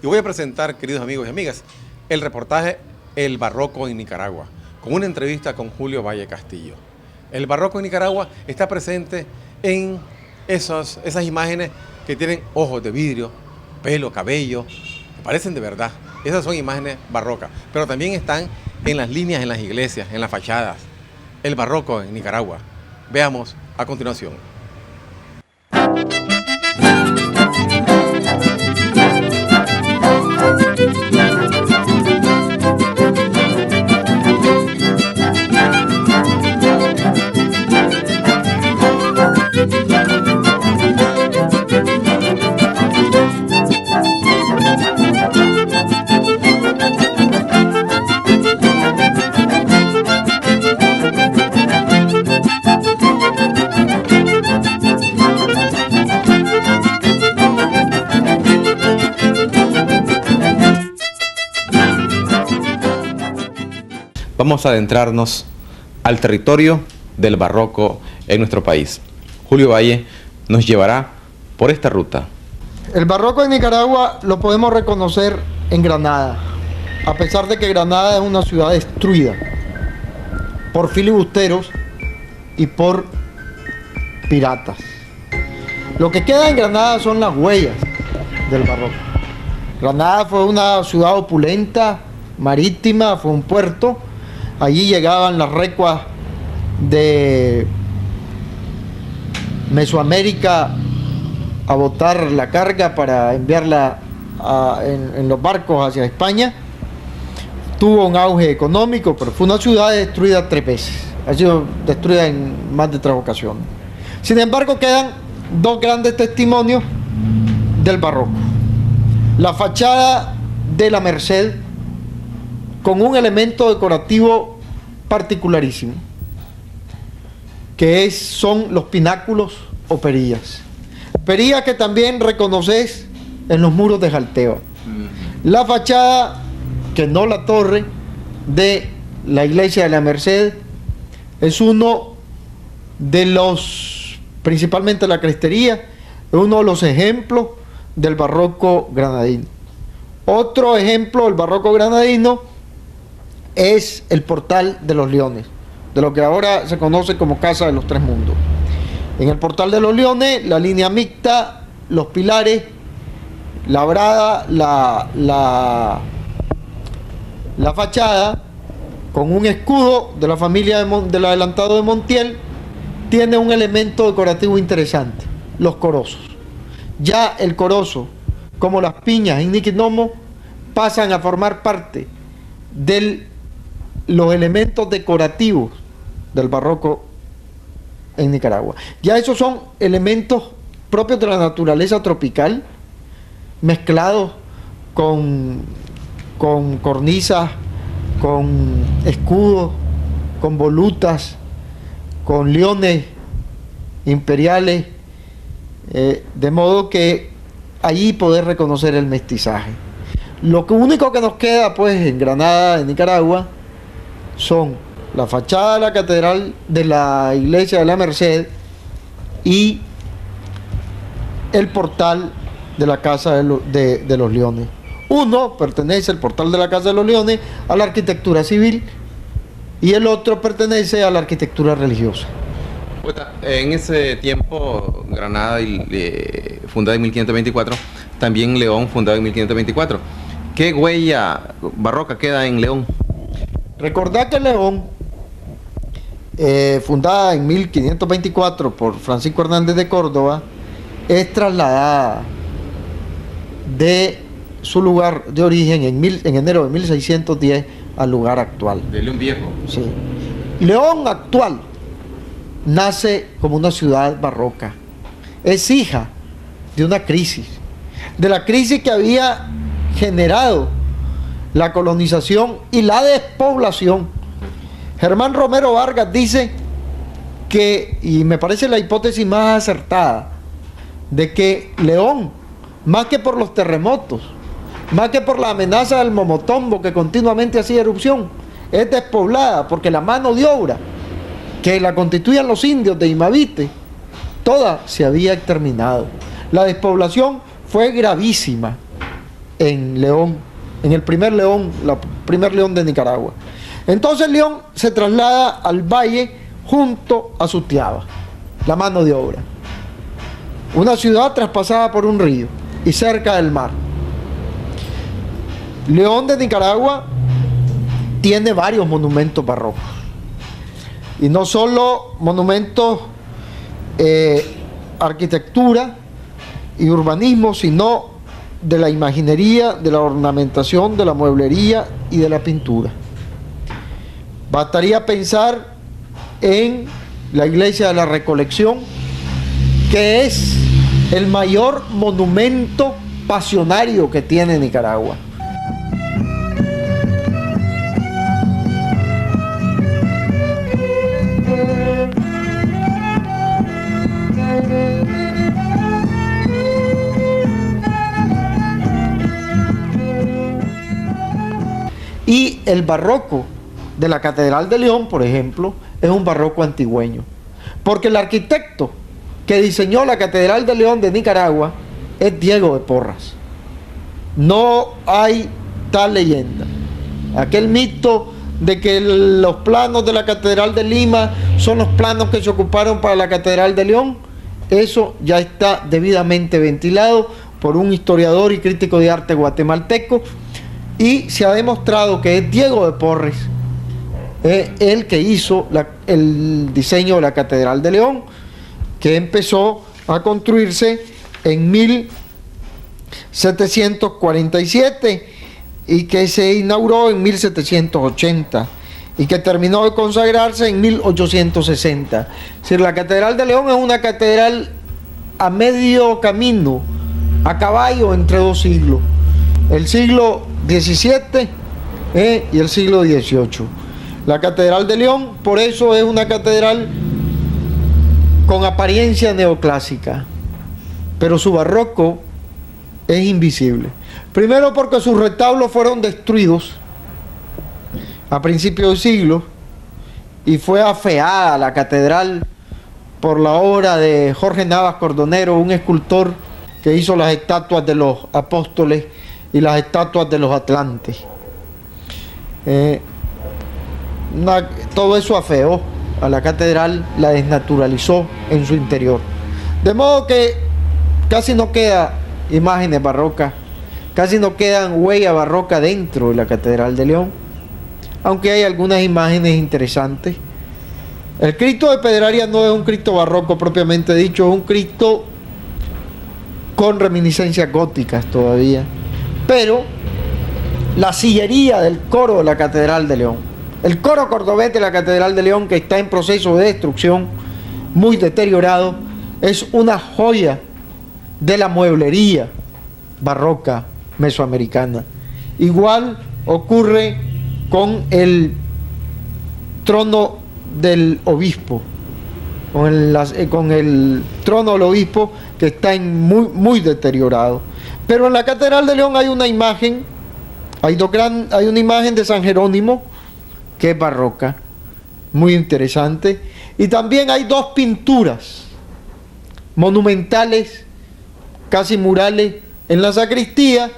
Y voy a presentar, queridos amigos y amigas, el reportaje El Barroco en Nicaragua, con una entrevista con Julio Valle Castillo. El barroco en Nicaragua está presente en esas imágenes que tienen ojos de vidrio, pelo, cabello, que parecen de verdad. Esas son imágenes barrocas, pero también están en las líneas, en las iglesias, en las fachadas. El barroco en Nicaragua. Veamos a continuación. Vamos a adentrarnos al territorio del barroco en nuestro país. Julio Valle nos llevará por esta ruta. El barroco en Nicaragua lo podemos reconocer en Granada, a pesar de que Granada es una ciudad destruida por filibusteros y por piratas. Lo que queda en Granada son las huellas del barroco. Granada fue una ciudad opulenta, marítima, fue un puerto. Allí llegaban las recuas de Mesoamérica a botar la carga para enviarla en los barcos hacia España. Tuvo un auge económico, pero fue una ciudad destruida 3 veces. Ha sido destruida en más de 3 ocasiones. Sin embargo, quedan 2 grandes testimonios del barroco. La fachada de la Merced, con un elemento decorativo particularísimo, que son los pináculos o perillas. Perillas que también reconoces en los muros de Jalteba. La fachada, que no la torre, de la iglesia de la Merced, es uno de los, principalmente la crestería, es uno de los ejemplos del barroco granadino. Otro ejemplo del barroco granadino es el Portal de los Leones, de lo que ahora se conoce como Casa de los Tres Mundos. En el Portal de los Leones, la línea mixta, los pilares, labrada la fachada con un escudo de la familia del adelantado de Montiel, tiene un elemento decorativo interesante: los corosos. Ya el corozo, como las piñas en Niquinomo, pasan a formar parte de los elementos decorativos del barroco en Nicaragua. Ya esos son elementos propios de la naturaleza tropical, mezclados con cornisas, con escudos, con volutas, con leones imperiales, de modo que allí poder reconocer el mestizaje. Lo único que nos queda pues en Granada, en Nicaragua, son la fachada de la catedral de la iglesia de la Merced y el portal de la Casa de los Leones. Uno pertenece, el portal de la Casa de los Leones, a la arquitectura civil, y el otro pertenece a la arquitectura religiosa. En ese tiempo, Granada, fundada en 1524, también León, fundado en 1524. ¿Qué huella barroca queda en León? Recordad que León, fundada en 1524 por Francisco Hernández de Córdoba, es trasladada de su lugar de origen en enero de 1610 al lugar actual. De León Viejo. Sí. León actual nace como una ciudad barroca. Es hija de una crisis, de la crisis que había generado la colonización y la despoblación. Germán Romero Vargas dice que, y me parece la hipótesis más acertada, de que León, más que por los terremotos, más que por la amenaza del Momotombo que continuamente hacía erupción, es despoblada porque la mano de obra que la constituían los indios de Imavite, toda se había exterminado. La despoblación fue gravísima en León, en el primer León de Nicaragua. Entonces León se traslada al valle junto a Sutiaba, la mano de obra. Una ciudad traspasada por un río y cerca del mar. León de Nicaragua tiene varios monumentos barrocos. Y no solo monumentos, arquitectura y urbanismo, sino de la imaginería, de la ornamentación, de la mueblería y de la pintura. Bastaría pensar en la Iglesia de la Recolección, que es el mayor monumento pasionario que tiene Nicaragua. Y el barroco de la Catedral de León, por ejemplo, es un barroco antigüeño, porque el arquitecto que diseñó la Catedral de León de Nicaragua es Diego de Porras. No hay tal leyenda. Aquel mito de que los planos de la Catedral de Lima son los planos que se ocuparon para la Catedral de León, eso ya está debidamente ventilado por un historiador y crítico de arte guatemalteco, y se ha demostrado que es Diego de Porres el que hizo el diseño de la Catedral de León, que empezó a construirse en 1747 y que se inauguró en 1780 y que terminó de consagrarse en 1860. Es decir, la Catedral de León es una catedral a medio camino, a caballo entre dos siglos, el siglo XVII y el siglo XVIII. La Catedral de León, por eso es una catedral con apariencia neoclásica, pero su barroco es invisible. Primero porque sus retablos fueron destruidos a principios del siglo y fue afeada la catedral por la obra de Jorge Navas Cordonero, un escultor que hizo las estatuas de los apóstoles y las estatuas de los atlantes. Todo eso afeó a la catedral, la desnaturalizó en su interior. De modo que casi no queda imágenes barrocas, casi no quedan huellas barrocas dentro de la Catedral de León, aunque hay algunas imágenes interesantes. El Cristo de Pedraria no es un Cristo barroco propiamente dicho, es un Cristo con reminiscencias góticas todavía, pero la sillería del coro de la Catedral de León, el coro cordobés de la Catedral de León, que está en proceso de destrucción, muy deteriorado, es una joya de la mueblería barroca mesoamericana. Igual ocurre con el trono del obispo, con el trono del obispo, que está muy deteriorado. Pero en la Catedral de León hay una imagen, hay una imagen de San Jerónimo, que es barroca, muy interesante, y también hay dos pinturas monumentales, casi murales, en la sacristía,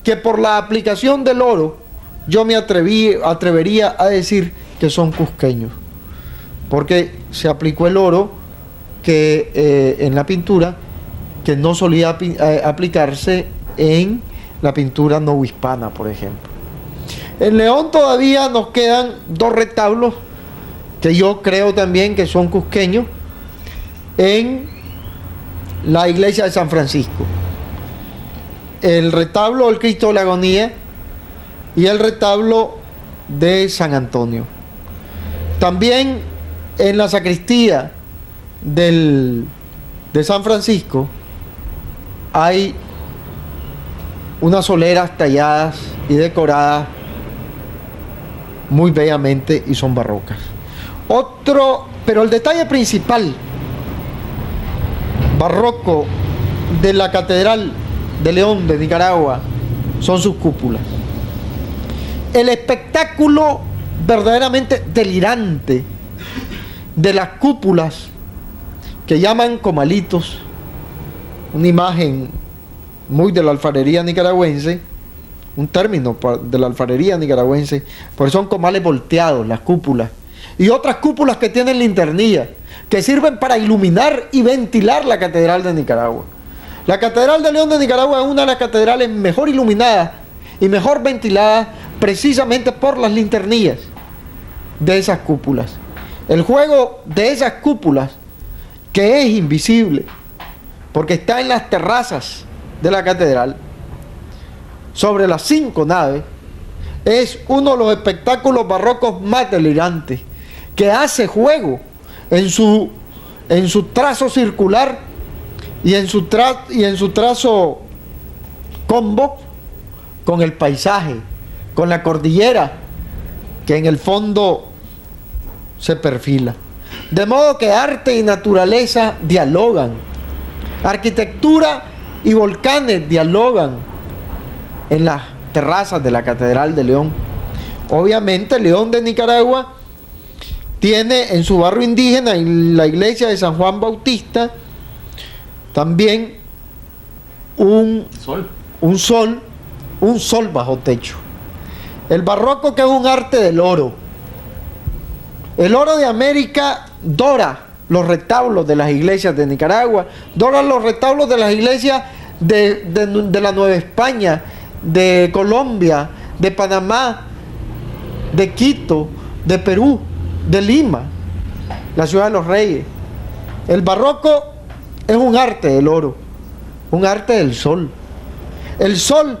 que por la aplicación del oro yo me atrevería a decir que son cusqueños, porque se aplicó el oro que en la pintura, que no solía aplicarse en la pintura novohispana, por ejemplo. En León todavía nos quedan dos retablos que yo creo también que son cusqueños, en la iglesia de San Francisco. El retablo del Cristo de la Agonía y el retablo de San Antonio. También en la sacristía de San Francisco hay unas soleras talladas y decoradas muy bellamente y son barrocas. Pero el detalle principal barroco de la Catedral de León de Nicaragua son sus cúpulas. El espectáculo verdaderamente delirante de las cúpulas, que llaman comalitos, una imagen muy de la alfarería nicaragüense, un término de la alfarería nicaragüense, porque son comales volteados, las cúpulas, y otras cúpulas que tienen linternilla, que sirven para iluminar y ventilar la Catedral de Nicaragua. La Catedral de León de Nicaragua es una de las catedrales mejor iluminadas y mejor ventiladas precisamente por las linternillas de esas cúpulas. El juego de esas cúpulas, que es invisible, porque está en las terrazas de la catedral, sobre las 5 naves, es uno de los espectáculos barrocos más delirantes, que hace juego en su trazo circular y en su trazo combo con el paisaje, con la cordillera que en el fondo se perfila. De modo que arte y naturaleza dialogan, arquitectura y volcanes dialogan en las terrazas de la Catedral de León. Obviamente León de Nicaragua tiene en su barrio indígena, en la iglesia de San Juan Bautista, también un sol bajo techo. El barroco, que es un arte del oro. El oro de América dora los retablos de las iglesias de Nicaragua, dora los retablos de las iglesias de la Nueva España, de Colombia, de Panamá, de Quito, de Perú, de Lima, la ciudad de los reyes. El barroco es un arte del oro, un arte del sol. El sol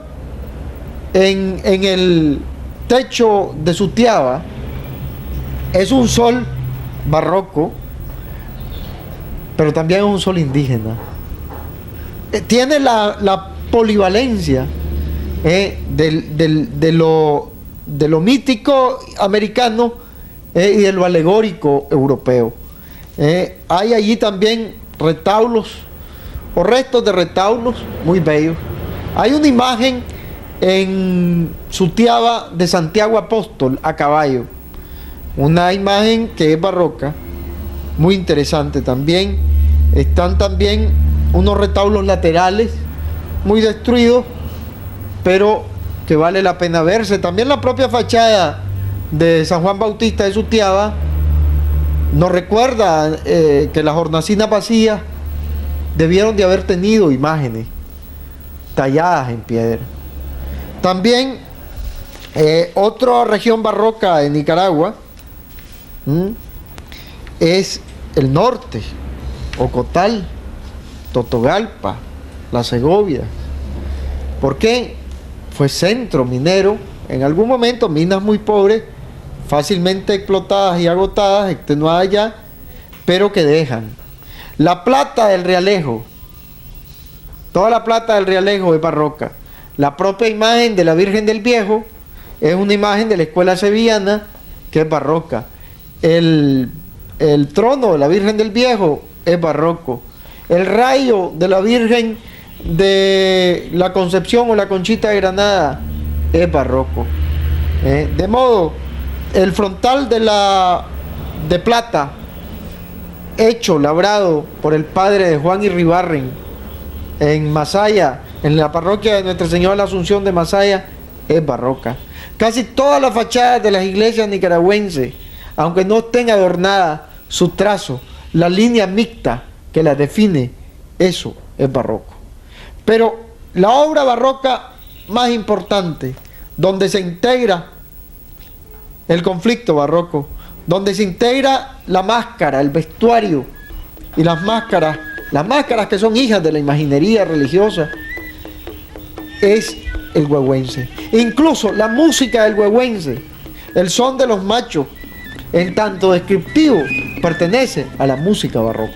en el techo de Sutiaba es un sol barroco, pero también es un sol indígena. Tiene la polivalencia de lo mítico americano y de lo alegórico europeo. Hay allí también retablos o restos de retablos muy bellos. Hay una imagen en Sutiaba de Santiago Apóstol a caballo, una imagen que es barroca, muy interesante también. Están también unos retablos laterales muy destruidos, pero que vale la pena verse. También la propia fachada de San Juan Bautista de Sutiaba nos recuerda que las hornacinas vacías debieron de haber tenido imágenes talladas en piedra. También otra región barroca de Nicaragua es el norte, Ocotal, Totogalpa, La Segovia. ¿Por qué? Fue centro minero, en algún momento minas muy pobres, fácilmente explotadas y agotadas, extenuadas ya, pero que dejan. La plata del Realejo, toda la plata del Realejo es barroca. La propia imagen de la Virgen del Viejo es una imagen de la escuela sevillana que es barroca. El trono de la Virgen del Viejo es barroco. El rayo de la Virgen de la Concepción o la Conchita de Granada es barroco. De modo, el frontal de plata hecho, labrado por el padre de Juan Irribarren en Masaya, en la parroquia de Nuestra Señora de la Asunción de Masaya, es barroca. Casi todas las fachadas de las iglesias nicaragüenses, aunque no estén adornadas, su trazo, la línea mixta que las define, eso es barroco. Pero la obra barroca más importante, donde se integra el conflicto barroco, donde se integra la máscara, el vestuario y las máscaras que son hijas de la imaginería religiosa, es el huehuense. Incluso la música del huehuense, el son de los machos, en tanto descriptivo, pertenece a la música barroca.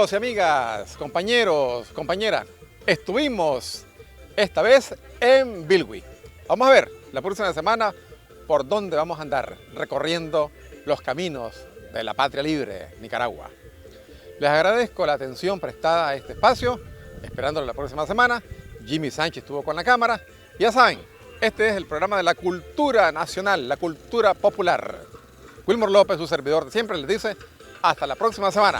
Amigos y amigas, compañeros, compañeras, estuvimos esta vez en Bilwi. Vamos a ver la próxima semana por dónde vamos a andar recorriendo los caminos de la patria libre, Nicaragua. Les agradezco la atención prestada a este espacio, esperándolo la próxima semana. Jimmy Sánchez estuvo con la cámara. Ya saben, este es el programa de la cultura nacional, la cultura popular. Wilmer López, su servidor de siempre, les dice hasta la próxima semana.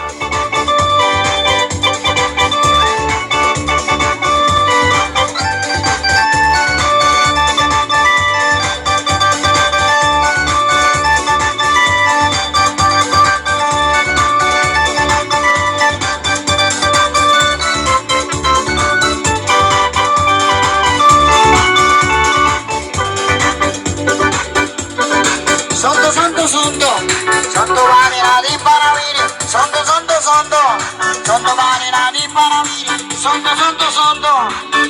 Sondo vale nadi para vivir, sondo vale nadi para vivir,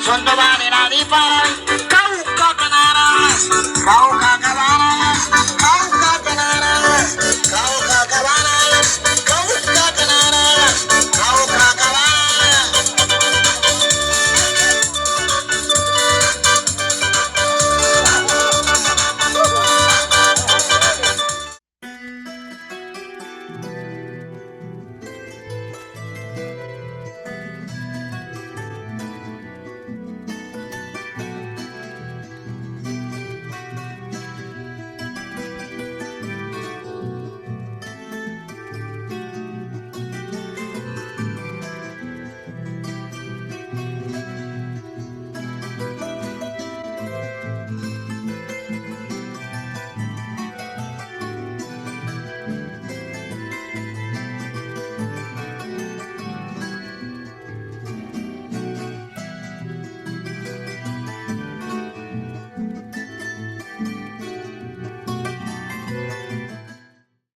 sondo vale nadi para vivir. Cauca canaras,